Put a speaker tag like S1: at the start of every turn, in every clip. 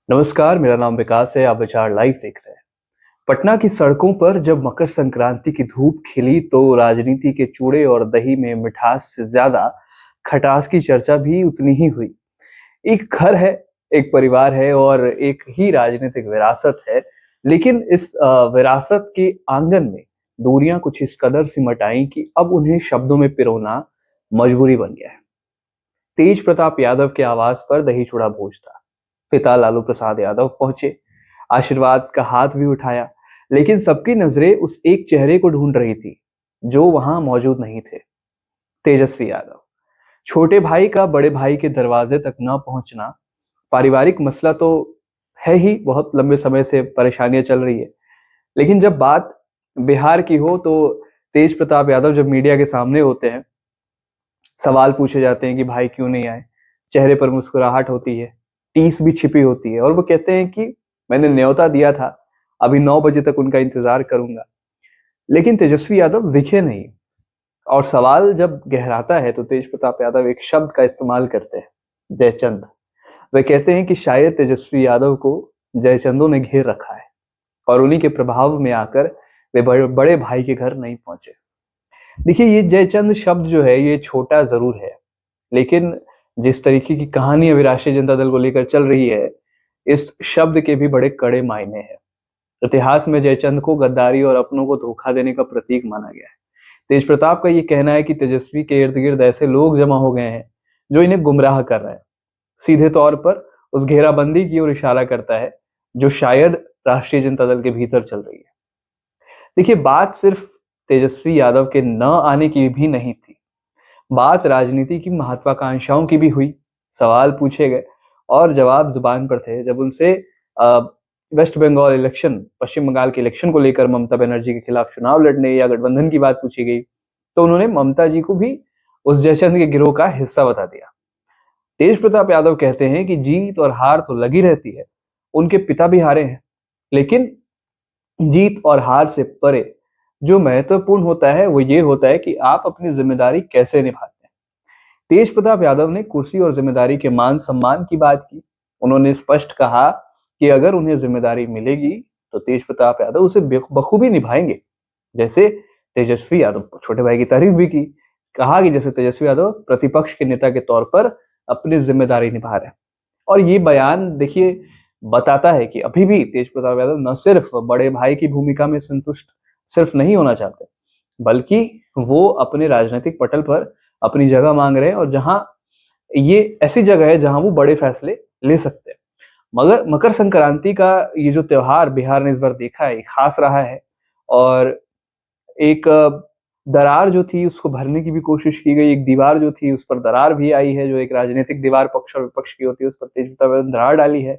S1: नमस्कार, मेरा नाम विकास है। आप विचार लाइव देख रहे हैं। पटना की सड़कों पर जब मकर संक्रांति की धूप खिली तो राजनीति के चूड़े और दही में मिठास से ज्यादा खटास की चर्चा भी उतनी ही हुई। एक घर है, एक परिवार है और एक ही राजनीतिक विरासत है। लेकिन इस विरासत के आंगन में दूरियां कुछ इस कदर सिमट आई कि अब उन्हें शब्दों में पिरोना मजबूरी बन गया है। तेज प्रताप यादव के आवास पर दही चूड़ा भोज था। पिता लालू प्रसाद यादव पहुंचे, आशीर्वाद का हाथ भी उठाया, लेकिन सबकी नजरें उस एक चेहरे को ढूंढ रही थी जो वहां मौजूद नहीं थे। तेजस्वी यादव। छोटे भाई का बड़े भाई के दरवाजे तक न पहुंचना पारिवारिक मसला तो है ही, बहुत लंबे समय से परेशानियां चल रही है। लेकिन जब बात बिहार की हो तो तेज प्रताप यादव जब मीडिया के सामने होते हैं, सवाल पूछे जाते हैं कि भाई क्यों नहीं आए, चेहरे पर मुस्कुराहट होती है, टीस भी छिपी होती है और वो कहते हैं कि मैंने न्योता दिया था, अभी 9 बजे तक उनका इंतजार करूंगा। लेकिन तेजस्वी यादव दिखे नहीं। और सवाल जब गहराता है तो तेज प्रताप यादव एक शब्द का इस्तेमाल करते हैं, जयचंद। वे कहते हैं कि शायद तेजस्वी यादव को जयचंदों ने घेर रखा है और उन्हीं के प्रभाव में आकर वे बड़े भाई के घर नहीं पहुंचे। देखिए, ये जयचंद शब्द जो है ये छोटा जरूर है, लेकिन जिस तरीके की कहानी अभी राष्ट्रीय जनता दल को लेकर चल रही है, इस शब्द के भी बड़े कड़े मायने हैं। इतिहास में जयचंद को गद्दारी और अपनों को धोखा देने का प्रतीक माना गया है। तेज प्रताप का ये कहना है कि तेजस्वी के इर्द गिर्द ऐसे लोग जमा हो गए हैं जो इन्हें गुमराह कर रहे हैं। सीधे तौर पर उस घेराबंदी की ओर इशारा करता है जो शायद राष्ट्रीय जनता दल के भीतर चल रही है। देखिए, बात सिर्फ तेजस्वी यादव के न आने की भी नहीं थी, बात राजनीति की महत्वाकांक्षाओं की भी हुई। सवाल पूछे गए और जवाब जुबान पर थे। जब उनसे अ, वेस्ट बंगाल इलेक्शन, पश्चिम बंगाल के इलेक्शन को लेकर ममता बनर्जी के खिलाफ चुनाव लड़ने या गठबंधन की बात पूछी गई, तो उन्होंने ममता जी को भी उस जयचंद के गिरोह का हिस्सा बता दिया। तेज प्रताप यादव कहते हैं कि जीत और हार तो लगी रहती है, उनके पिता भी हारे हैं, लेकिन जीत और हार से परे जो महत्वपूर्ण होता है वो ये होता है कि आप अपनी जिम्मेदारी कैसे निभाते हैं। तेज प्रताप यादव ने कुर्सी और जिम्मेदारी के मान सम्मान की बात की। उन्होंने स्पष्ट कहा कि अगर उन्हें जिम्मेदारी मिलेगी तो तेज प्रताप यादव उसे बखूबी निभाएंगे। जैसे तेजस्वी यादव, छोटे भाई की तारीफ भी की, कहा कि जैसे तेजस्वी यादव प्रतिपक्ष के नेता के तौर पर अपनी जिम्मेदारी निभा रहे हैं। और ये बयान देखिए बताता है कि अभी भी तेज प्रताप यादव न सिर्फ बड़े भाई की भूमिका में संतुष्ट सिर्फ नहीं होना चाहते, बल्कि वो अपने राजनीतिक पटल पर अपनी जगह मांग रहे हैं और जहां ये ऐसी जगह है जहां वो बड़े फैसले ले सकते हैं। मगर मकर संक्रांति का ये जो त्योहार बिहार ने इस बार देखा है, ये खास रहा है। और एक दरार जो थी उसको भरने की भी कोशिश की गई। एक दीवार जो थी उस पर दरार भी आई है, जो एक राजनीतिक दीवार पक्ष और विपक्ष की होती है उस पर तेज प्रताप यादव ने दरार डाली है।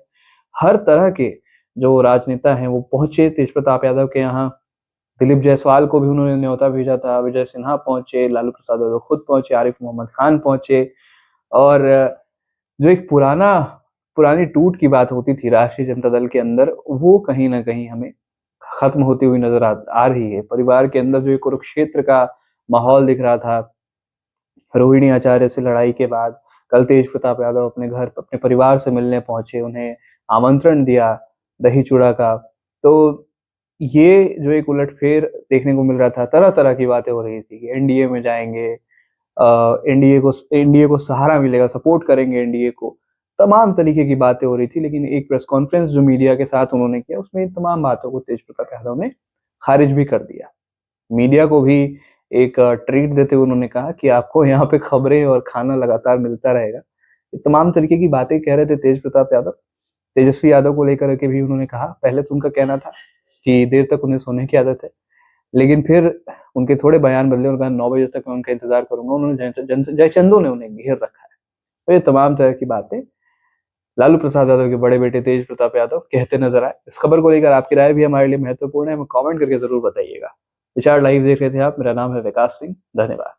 S1: हर तरह के जो राजनेता हैं वो पहुंचे तेज प्रताप यादव के यहाँ। दिलीप जायसवाल को भी उन्होंने न्योता भेजा था, विजय सिन्हा पहुंचे, लालू प्रसाद यादव खुद पहुंचे, आरिफ मोहम्मद खान पहुंचे। और जो एक पुरानी टूट की बात होती थी राष्ट्रीय जनता दल के अंदर, वो कहीं ना कहीं हमें खत्म होती हुई नजर आ रही है। परिवार के अंदर जो एक कुरुक्षेत्र का माहौल दिख रहा था रोहिणी आचार्य से लड़ाई के बाद, कल तेज प्रताप यादव अपने घर अपने परिवार से मिलने पहुंचे, उन्हें आमंत्रण दिया दही चूड़ा का। तो ये जो एक उलटफेर देखने को मिल रहा था, तरह तरह की बातें हो रही थी कि एनडीए में जाएंगे, एनडीए को सहारा मिलेगा, सपोर्ट करेंगे एनडीए को, तमाम तरीके की बातें हो रही थी। लेकिन एक प्रेस कॉन्फ्रेंस जो मीडिया के साथ उन्होंने किया उसमें इन तमाम बातों को तेज प्रताप यादव ने खारिज भी कर दिया। मीडिया को भी एक ट्रीट देते हुए उन्होंने कहा कि आपको यहाँ पे खबरें और खाना लगातार मिलता रहेगा। ये तमाम तरीके की बातें कह रहे थे तेज प्रताप यादव। तेजस्वी यादव को लेकर के भी उन्होंने कहा, पहले तो उनका कहना था कि देर तक उन्हें सोने की आदत है, लेकिन फिर उनके थोड़े बयान बदले, उन्होंने कहा 9 बजे तक मैं उनका इंतजार करूंगा। उन्होंने जयचंदों ने उन्हें घेर रखा है। तो ये तमाम तरह की बातें लालू प्रसाद यादव के बड़े बेटे तेज प्रताप यादव कहते नजर आए। इस खबर को लेकर आपकी राय भी हमारे लिए महत्वपूर्ण है, हमें कमेंट करके जरूर बताइएगा। विचार लाइव देख रहे थे आप, मेरा नाम है विकास सिंह, धन्यवाद।